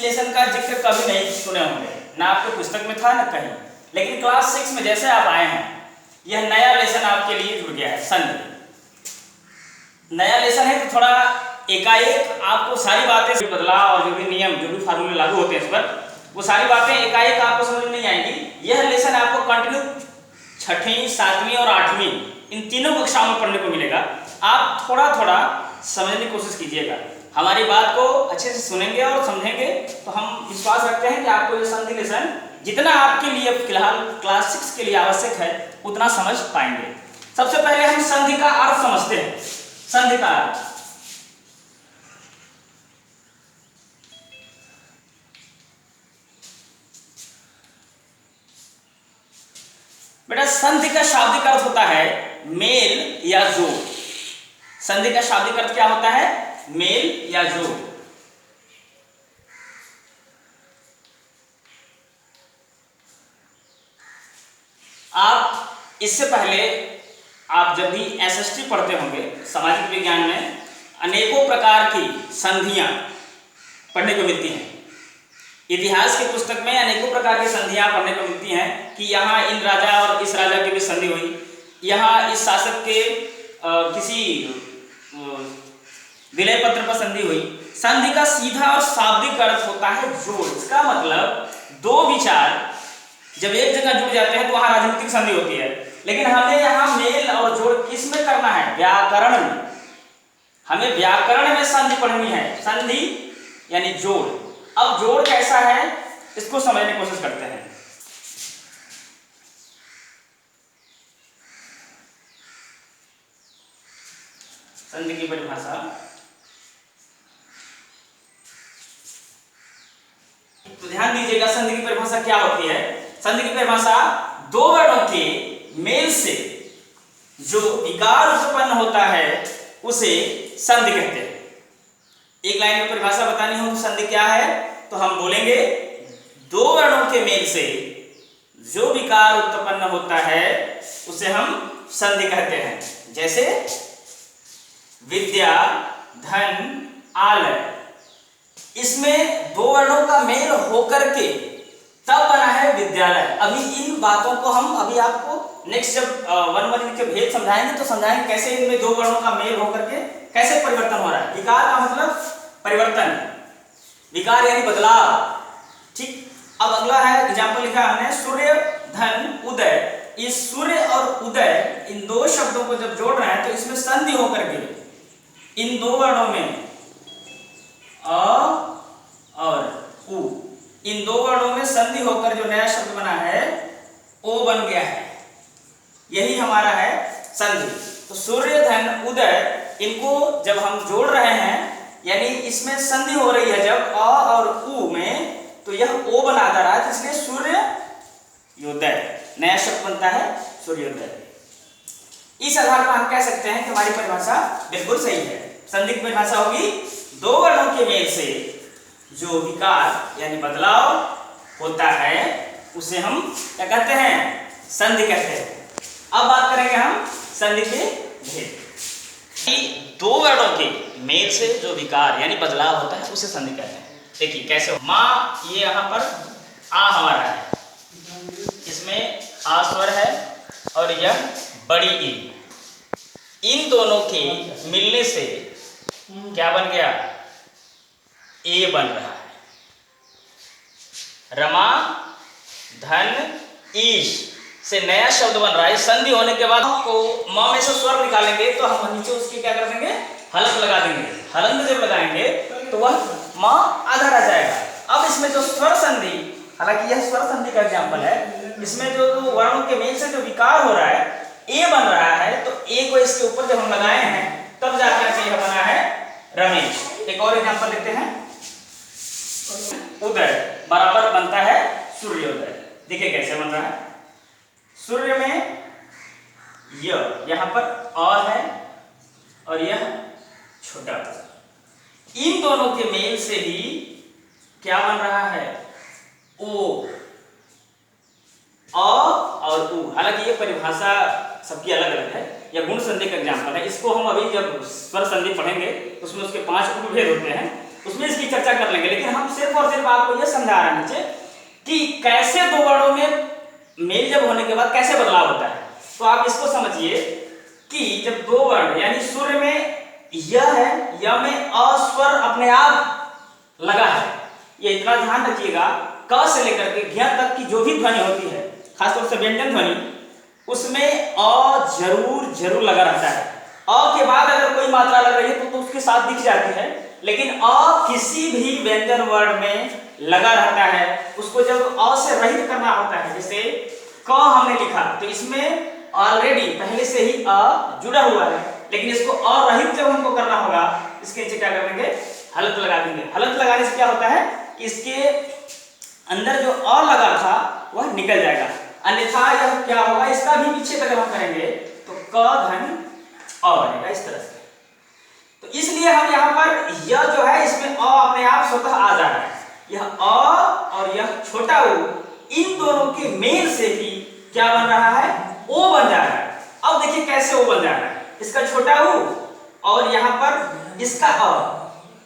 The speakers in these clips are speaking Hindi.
लेसन का जिक्र कभी नहीं सुने होंगे, ना आपके पुस्तक में था ना कहीं, लेकिन क्लास 6 में जैसे आप आए हैं यह नया लेसन आपके लिए जुड़ गया है। संधि नया लेसन है तो थोड़ा एकाएक आपको सारी बातें, जो बदलाव और जो भी नियम, जो भी फार्मूले लागू होते हैं इस पर, वो सारी बातें एकाएक आपको समझ में नहीं आएंगी। यह लेसन आपको कंटिन्यू 6वीं, 7वीं और 8वीं इन तीनों कक्षाओं में पढ़ने को मिलेगा। आप थोड़ा थोड़ा समझने की कोशिश कीजिएगा। हमारी बात को अच्छे से सुनेंगे और समझेंगे तो हम विश्वास रखते हैं कि आपको ये संधि लेसन जितना आपके लिए फिलहाल क्लास 6 के लिए आवश्यक है उतना समझ पाएंगे। सबसे पहले हम संधि का अर्थ समझते हैं। संधि का अर्थ, बेटा संधि का शाब्दिक अर्थ होता है मेल या जोड़। संधि का शाब्दिक अर्थ क्या होता है? मेल या जोड़। आप इससे पहले आप जब भी एसएसटी पढ़ते होंगे सामाजिक विज्ञान में, अनेकों प्रकार की संधियां पढ़ने को मिलती हैं। इतिहास की पुस्तक में अनेकों प्रकार की संधियां पढ़ने को मिलती हैं कि यहाँ इन राजा और इस राजा की भी संधि हुई, यहाँ इस शासक के किसी विलय पत्र पर संधि हुई। संधि का सीधा और शाब्दिक अर्थ होता है जोड़। इसका मतलब दो विचार जब एक जगह जुड़ जाते हैं तो वहां राजनीतिक संधि होती है, लेकिन हमें यहाँ मेल और जोड़ किस में करना है? व्याकरण में। हमें व्याकरण में संधि पढ़नी है। संधि यानी जोड़। अब जोड़ कैसा है इसको समझने की कोशिश करते हैं। संधि की परिभाषा, तो ध्यान दीजिएगा संधि की परिभाषा क्या होती है। संधि की परिभाषा दो वर्णों के मेल से जो विकार उत्पन्न होता है उसे संधि कहते हैं। एक लाइन में परिभाषा बतानी हो तो संधि क्या है, तो हम बोलेंगे दो वर्णों के मेल से जो विकार उत्पन्न होता है उसे हम संधि कहते हैं। जैसे विद्या, धन, आलय, इसमें दो वर्णों का मेल होकर के तब बना है विद्यालय। अभी इन बातों को हम अभी आपको नेक्स्ट जब वन के भेद समझाएंगे तो समझाएंगे कैसे इनमें दो वर्णों का मेल होकर के कैसे परिवर्तन हो रहा है। विकार का मतलब परिवर्तन, विकार यानी बदलाव। ठीक, अब अगला है एग्जाम्पल लिखा हमने सूर्य, धन, उदय। इस सूर्य और उदय इन दो शब्दों को जब जोड़ रहे हैं तो इसमें संधि होकर के इन दो वर्णों में अ और उ, इन दो वर्णों में संधि होकर जो नया शब्द बना है ओ बन गया है। यही हमारा है संधि। तो सूर्य, धन, उदय, इनको जब हम जोड़ रहे हैं यानी इसमें संधि हो रही है जब अ और उ में, तो यह ओ बना रहा है, इसलिए सूर्योदय नया शब्द बनता है सूर्योदय। इस आधार पर हम कह सकते हैं कि हमारी परिभाषा बिल्कुल सही है। संधि की परिभाषा होगी दो वर्णों के मेल से जो विकार यानी बदलाव होता है उसे हम क्या कहते हैं? संधि कहते हैं। अब बात करेंगे हम संधि के भेद। दो वर्णों के मेल से जो विकार यानी बदलाव होता है उसे संधि कहते हैं। देखिए कैसे, माँ, ये यहाँ पर आ हमारा है, इसमें आ स्वर है और यह बड़ी ई, इन दोनों के मिलने से क्या बन गया? ए बन रहा है। रमा, धन, ईश से नया शब्द बन रहा है। संधि होने के बाद आपको म में से स्वर निकालेंगे तो हम नीचे उसके क्या कर देंगे? हलंत लगा देंगे। हलंत जब लगाएंगे तो वह म आधा रह जाएगा। अब इसमें जो स्वर संधि, हालांकि यह स्वर संधि का एग्जाम्पल है, इसमें जो वर्णों के मेल से जो विकार हो रहा है, ए बन रहा है, तो ए को इसके ऊपर जब हम लगाए हैं तब जाकर के यह बना है रमेश। एक और एग्जाम्पल देखते हैं। उदय बराबर बनता है सूर्योदय। देखिए कैसे बन रहा है। सूर्य में यहाँ पर अ है और यह छोटा, इन दोनों के मेल से ही क्या बन रहा है? ओ, अ और उ। हालांकि ये परिभाषा सबकी अलग अलग है, यह गुण संधि का एग्जाम्पल है। इसको हम अभी जब स्वर संधि पढ़ेंगे उसमें उसके 5 उपभेद होते हैं, उसमें इसकी चर्चा कर लेंगे, लेकिन हम सिर्फ और सिर्फ आपको यह समझा रहे हैं नीचे कि कैसे दो वर्णों में मेल जब होने के बाद कैसे बदलाव होता है। तो आप इसको समझिए कि जब दो वर्ण यानी सूर्य में य है, य में अ स्वर अपने आप लगा है, ये इतना ध्यान रखिएगा, क से लेकर के ज्ञ तक की जो भी ध्वनि होती है, खासतौर से व्यंजन ध्वनि, उसमें अ जरूर लगा रहता है। अ के बाद अगर कोई मात्रा लग रही है तो उसके साथ दिख जाती है, लेकिन अ किसी भी व्यंजन वर्ण में लगा रहता है। उसको जब अ से रहित करना होता है, जैसे क हमने लिखा तो इसमें ऑलरेडी पहले से ही अ जुड़ा हुआ है, लेकिन इसको अरहित जब हमको करना होगा, इसके नीचे क्या कर देंगे, हलंत लगा देंगे। हलंत लगाने से क्या होता है कि इसके अंदर जो अ लगा था वह निकल जाएगा, अन्यथा यह क्या होगा, इसका भी विच्छेद अगर हम करेंगे तो क धन अ बनेगा इस तरह से। तो इसलिए हम यहाँ पर यह जो है इसमें अ अपने आप स्वतः आ जा रहा है। यह अ और यह छोटा उ, इन दोनों के मेल से ही क्या बन रहा है, ओ बन जा रहा है। अब देखिए कैसे ओ बन जा रहा है, इसका छोटा उ और यहाँ पर इसका अ,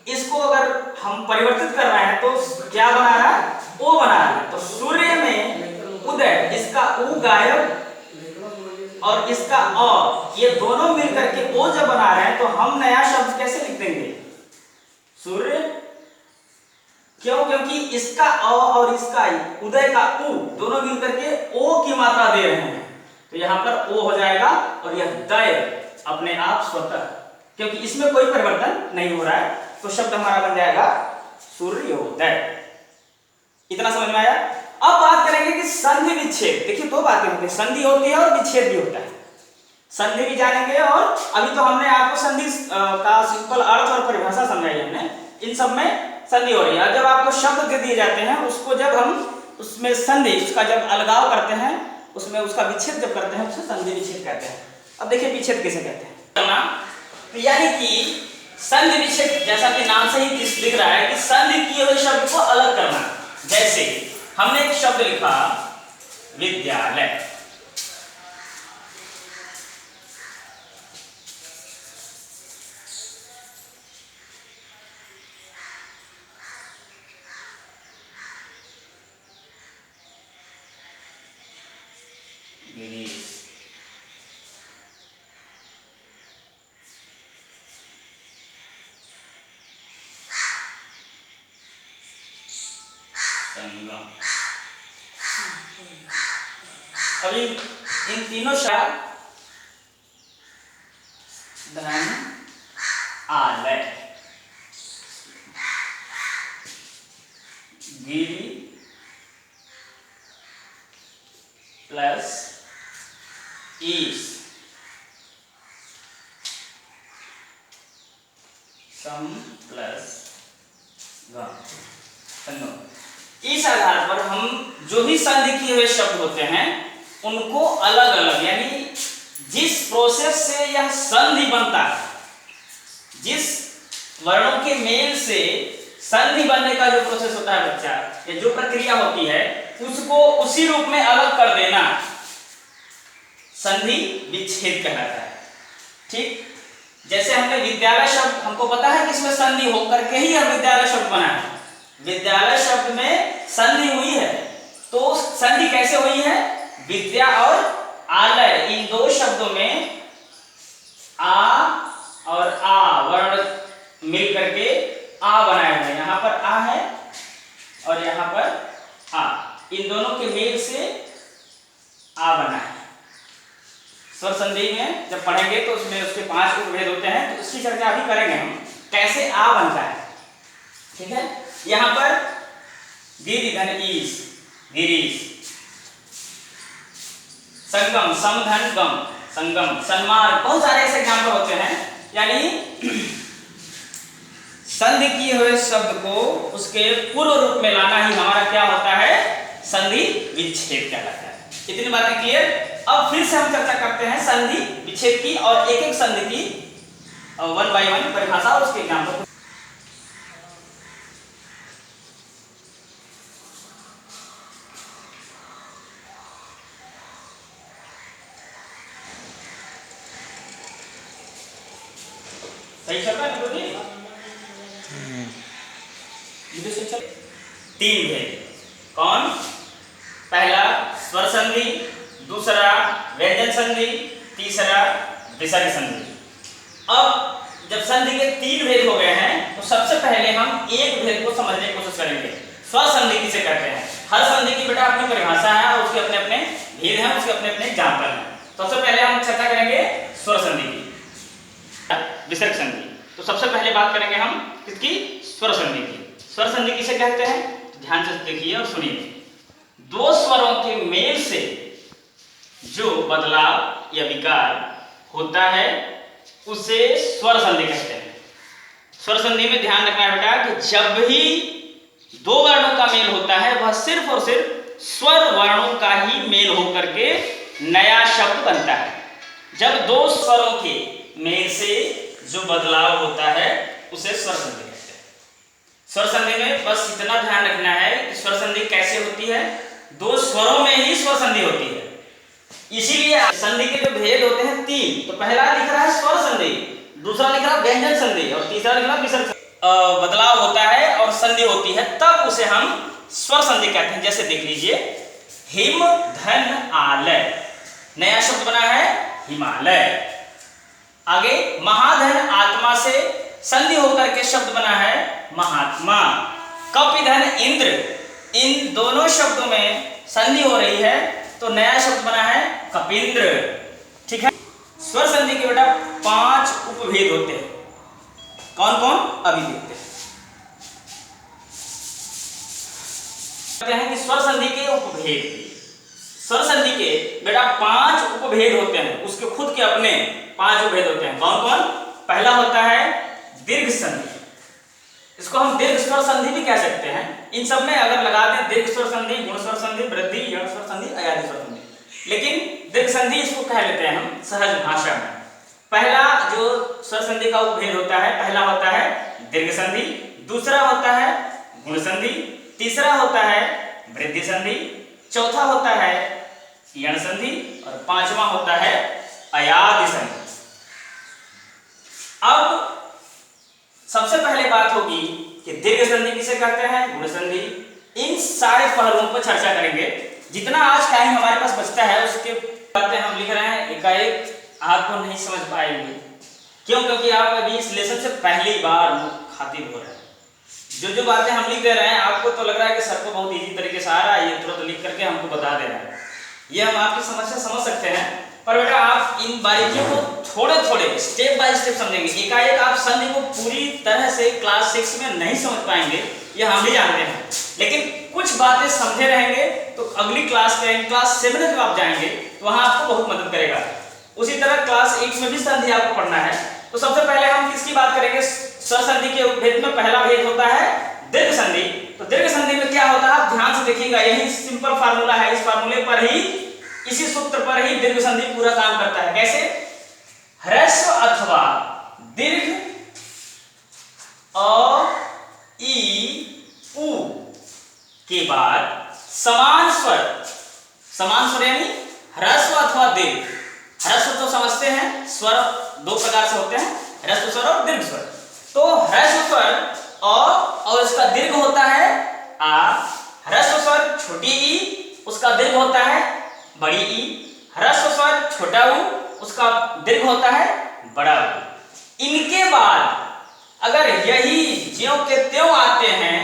इसको अगर हम परिवर्तित कर रहे हैं तो क्या बना रहा है, ओ बना रहा है। तो सूर्य में उदय, इसका उ गायब और इसका अ, ये दोनों मिलकर के ओ जब बना रहे हैं तो हम नया शब्द कैसे लिख देंगे, सूर्य। क्यों? क्योंकि इसका अ और इसका उदय का उ दोनों मिलकर के ओ की मात्रा दे रहे हैं, तो यहाँ पर ओ हो जाएगा और यह दय अपने आप स्वतः, क्योंकि इसमें कोई परिवर्तन नहीं हो रहा है, तो शब्द हमारा बन जाएगा सूर्योदय। इतना समझ में आया? अब बात करेंगे कि संधि विच्छेद। देखिए दो बातें होती है, संधि होती है और विच्छेद भी होता है। संधि भी जानेंगे, और अभी तो हमने आपको संधि का सिंपल अर्थ और परिभाषा समझाई हमने, इन सब में संधि हो रही है। जब आपको शब्द दे दिए जाते हैं, उसको जब हम उसमें संधि, उसका जब अलगाव करते हैं, उसमें उसका विच्छेद जब करते हैं, उसे संधि विच्छेद कहते हैं। अब देखिए विच्छेद किसे कहते हैं, तो यानी कि संधि विच्छेद, जैसा कि नाम से ही दिख रहा है कि संधि किए हुए शब्द को अलग करना। जैसे हमने एक शब्द लिखा विद्यालय, अभी इन तीनों शब्द धन आलय, गिरी प्लस ईश, सम प्लस गम। इस आधार पर हम जो भी संधि किए हुए शब्द होते हैं उनको अलग अलग, यानी जिस प्रोसेस से यह संधि बनता है, जिस वर्णों के मेल से संधि बनने का जो प्रोसेस होता है बच्चा, या जो प्रक्रिया होती है, उसको उसी रूप में अलग कर देना संधि विच्छेद कहलाता है। ठीक, जैसे हमने विद्यालय शब्द, हमको पता है कि इसमें संधि होकर के ही हम विद्यालय शब्द बना है। विद्यालय शब्द में संधि हुई है, तो संधि कैसे हुई है, विद्या और आलय, इन दो शब्दों में आ और आ वर्ण मिल करके आ बनाए हुए। यहाँ पर आ है और यहाँ पर आ, इन दोनों के मेल से आ बना है। स्वर संधि में जब पढ़ेंगे तो उसमें उसके 5 उपभेद होते हैं, तो उसकी चर्चा अभी करेंगे हम, कैसे आ बनता है। ठीक है, यहाँ पर गिरि धन ईश, गिरीश, संगम, समधन गम, संगम, सन्मार्ग, बहुत सारे ऐसे एग्जाम्पल होते हैं। यानी संधि किए हुए शब्द को उसके पूर्व रूप में लाना ही हमारा क्या होता है, संधि विच्छेद कहलाता है। इतनी बातें क्लियर? अब फिर से हम चर्चा करते हैं संधि विच्छेद की, और एक एक संधि की 1 by 1 परिभाषा और उसके एग्जाम्पल। सही चल रहा है? तीन भेद। कौन? पहला स्वर संधि, दूसरा व्यंजन संधि, तीसरा विसर्ग संधि। अब जब संधि के तीन भेद हो गए हैं तो सबसे पहले हम एक भेद को समझने की कोशिश करेंगे। स्वर संधि किसे कहते हैं? हर संधि की बेटा अपनी परिभाषा है और उसके अपने अपने भेद हैं, उसके अपने अपने एग्जाम्पल हैं। तो सबसे पहले हम चर्चा करेंगे स्वर संधि की। विसर्ग संधि, तो सबसे पहले बात करेंगे हम किसकी? स्वर संधि की। स्वर संधि किसे कहते हैं? ध्यान से देखिए और सुनिए। दो स्वरों के मेल से जो बदलाव या विकार होता है उसे स्वर संधि कहते हैं। स्वर संधि में ध्यान रखना है बेटा कि जब भी दो वर्णों का मेल होता है वह सिर्फ और सिर्फ स्वर वर्णों का ही मेल होकर के नया शब्द बनता है। जब दो स्वरों के मेल से जो बदलाव होता है उसे स्वर संधि कहते हैं। स्वर संधि में बस इतना ध्यान रखना है कि स्वर संधि कैसे होती है? दो स्वरों में ही स्वर संधि होती है। इसीलिए संधि के जो भेद होते हैं तीन, तो पहला लिख रहा है स्वर संधि, दूसरा लिख रहा है व्यंजन संधि और तीसरा लिख रहा है विसर्ग। बदलाव होता है और संधि होती है तब उसे हम स्वर संधि कहते हैं। जैसे देख लीजिए, हिम धन आलय, नया शब्द बना है हिमालय। आगे महाधन आत्मा से संधि होकर के शब्द बना है महात्मा। कपिधन इंद्र, इन दोनों शब्दों में संधि हो रही है तो नया शब्द बना है कपिंद्र। ठीक है। स्वर संधि के बेटा 5 उपभेद होते हैं। कौन कौन? अभी देखते हैं कि स्वर संधि के उपभेद। स्वर संधि के बेटा 5 उपभेद होते हैं, उसके खुद के अपने 5 उपभेद होते हैं। कौन कौन? पहला होता है दीर्घ संधि, इसको हम दीर्घ स्वर संधि भी कह सकते हैं। इन सब में अगर लगा दें दीर्घ स्वर संधि, गुण स्वर संधि, वृद्धि, यण स्वर संधि, अयादि स्वर संधि, लेकिन दीर्घ संधि इसको कह लेते हैं हम सहज भाषा में। पहला जो स्वर संधि का उपभेद होता है, पहला होता है दीर्घ संधि, दूसरा होता है गुण संधि, तीसरा होता है वृद्धि संधि, चौथा होता है यण संधि और पांचवा होता है अयादि संधि। अब सबसे पहले बात होगी कि दीर्घ संधि किसे कहते हैं, गुण संधि। इन सारे पहलुओं पर चर्चा करेंगे। जितना आज टाइम हमारे पास बचता है उसके बातें हम लिख रहे हैं, एकाएक आपको नहीं समझ पाएंगे। क्यों? क्योंकि आप अभी इस लेसन से पहली बार खातिब हो रहे हैं। जो बातें हम लिख दे रहे हैं आपको तो लग रहा है कि सर को बहुत इजी तरीके से आ रहा है, ये तुरंत लिख करके हमको बता दे रहा है। ये हम आपकी समस्या समझ सकते हैं, पर बेटा आप इन बारीकियों को थोड़े थोड़े स्टेप बाय स्टेप समझेंगे। एकाएक आप संधि को पूरी तरह से क्लास 6 में नहीं समझ पाएंगे, ये हम भी जानते हैं, लेकिन कुछ बातें समझे रहेंगे तो अगली क्लास में, क्लास 7 में जब आप जाएंगे तो वहां आपको बहुत मदद करेगा। उसी तरह क्लास 8 में भी संधि आपको पढ़ना है। तो सबसे पहले हम किसकी बात करेंगे? स्वर संधि के उपभेद में पहला भेद होता है दीर्घ संधि। तो दीर्घ संधि में क्या होता है आप ध्यान से देखिएगा, यही सिंपल फार्मूला है। इस फार्मूले पर ही, इसी सूत्र पर ही दीर्घ संधि पूरा काम करता है। कैसे? ह्रस्व अथवा दीर्घ अ ई उ के बाद समान स्वर, समान स्वर यानी ह्रस्व अथवा दीर्घ। ह्रस्व तो समझते हैं, स्वर दो प्रकार से होते हैं, ह्रस्व स्वर और दीर्घ स्वर। तो ह्रस्व स्वर अ और इसका दीर्घ होता है आ। ह्रस्व स्वर छोटी ई, उसका दीर्घ होता है बड़ी ई। ह्रस्व स्वर छोटा उ, उसका दीर्घ होता है बड़ा उ। इनके बाद अगर यही ज्यों के त्यों आते हैं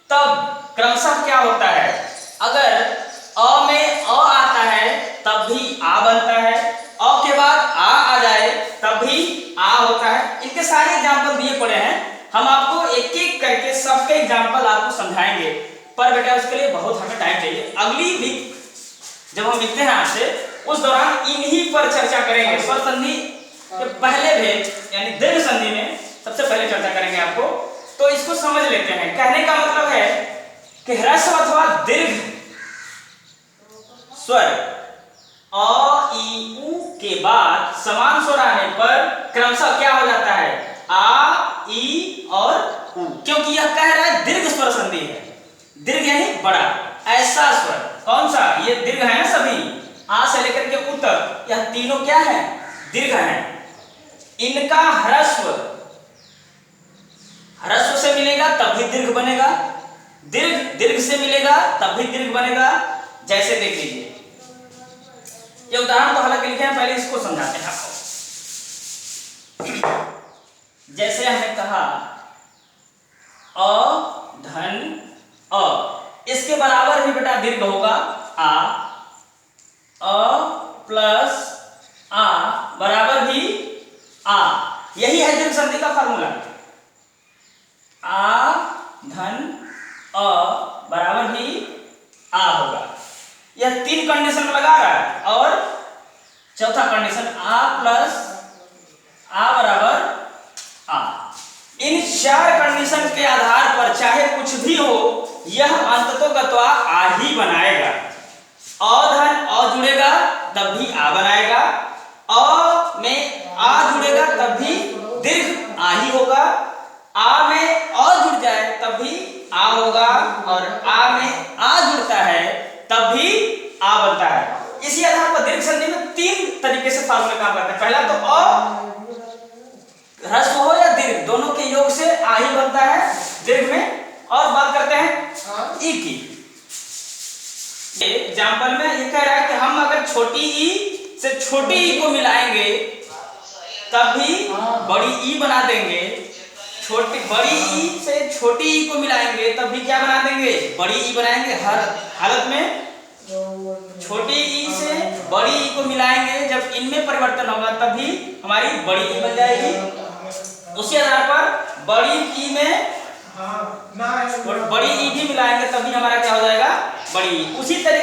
तब क्रमशः क्या होता है? अगर अ में अ आता है तब भी आ बनता है, अ के बाद आ जाए तब भी आ होता है। इनके सारे एग्जाम्पल दिए पड़े हैं, हम आपको एक एक करके सबके एग्जाम्पल आपको समझाएंगे, पर बेटा उसके लिए बहुत हमें टाइम चाहिए। अगली वीक जब हम मिलते हैं आपसे उस दौरान इन्हीं पर चर्चा करेंगे। स्वर संधि के पहले भेद यानी दीर्घ संधि में सबसे पहले चर्चा करेंगे आपको। तो इसको समझ लेते हैं। कहने का मतलब है कि ह्रस्व अथवा दीर्घ स्वर अ ई उ के बाद समान स्वर आने पर क्रमशः क्या हो जाता है? आ ई और उ, क्योंकि यह कह रहा है दीर्घ स्वर संधि है। दीर्घ यानी बड़ा, ऐसा स्वर। कौन सा? ये दीर्घ है ना सभी, आ से लेकर के उ तक, यह तीनों क्या है? दीर्घ है। इनका ह्रस्व से मिलेगा तब भी दीर्घ बनेगा, दीर्घ दीर्घ से मिलेगा तब भी दीर्घ बनेगा। जैसे देख लीजिए, ये उदाहरण तो हालांकि लिखे हैं, पहले इसको समझाते हैं आपको। जैसे हमने कहा अ धन अ, इसके बराबर भी बेटा दीर्घ होगा आ, अ प्लस आ बराबर भी आ। यही है दीर्घ संधि का फार्मूला। आ धन अ बराबर भी आ होगा। यह 3 कंडीशन लगा रहा है, और चौथा कंडीशन आ प्लस आ बराबर आ। इन 4 कंडीशन के आधार पर चाहे कुछ भी हो, यह अंततोगत्वा आ ही बनाएगा। अ धन अ जुड़ेगा तब भी आ बनाएगा, अ में आ जुड़ेगा तब भी दीर्घ आ ही होगा, आ में अ जुड़ जाए तब भी आ होगा, और आ में आ जुड़ता है तब भी आ बनता है। इसी आधार पर दीर्घ संधि में 3 तरीके से फार्मूले काम करते हैं। पहला तो अ ह्रस्व हो या दीर्घ, दोनों के योग से आ ही बनता है दीर्घ में। और बात करते हैं ई की। एग्जाम्पल में ये कह रहा है कि हम अगर छोटी ई से छोटी ई को मिलाएंगे तब भी बड़ी ई बना देंगे, बड़ी ई से छोटी ई को मिलाएंगे तब भी क्या बना देंगे, बड़ी ई बनाएंगे। हर हालत में छोटी ई से बड़ी ई को मिलाएंगे, जब इनमें परिवर्तन होगा तब भी हमारी बड़ी ई बन जाएगी। उसी आधार पर बड़ी ई में बड़ी ई भी मिलाएंगे तब भी हमारा क्या हो जाएगा, बड़ी ई। उसी तरीके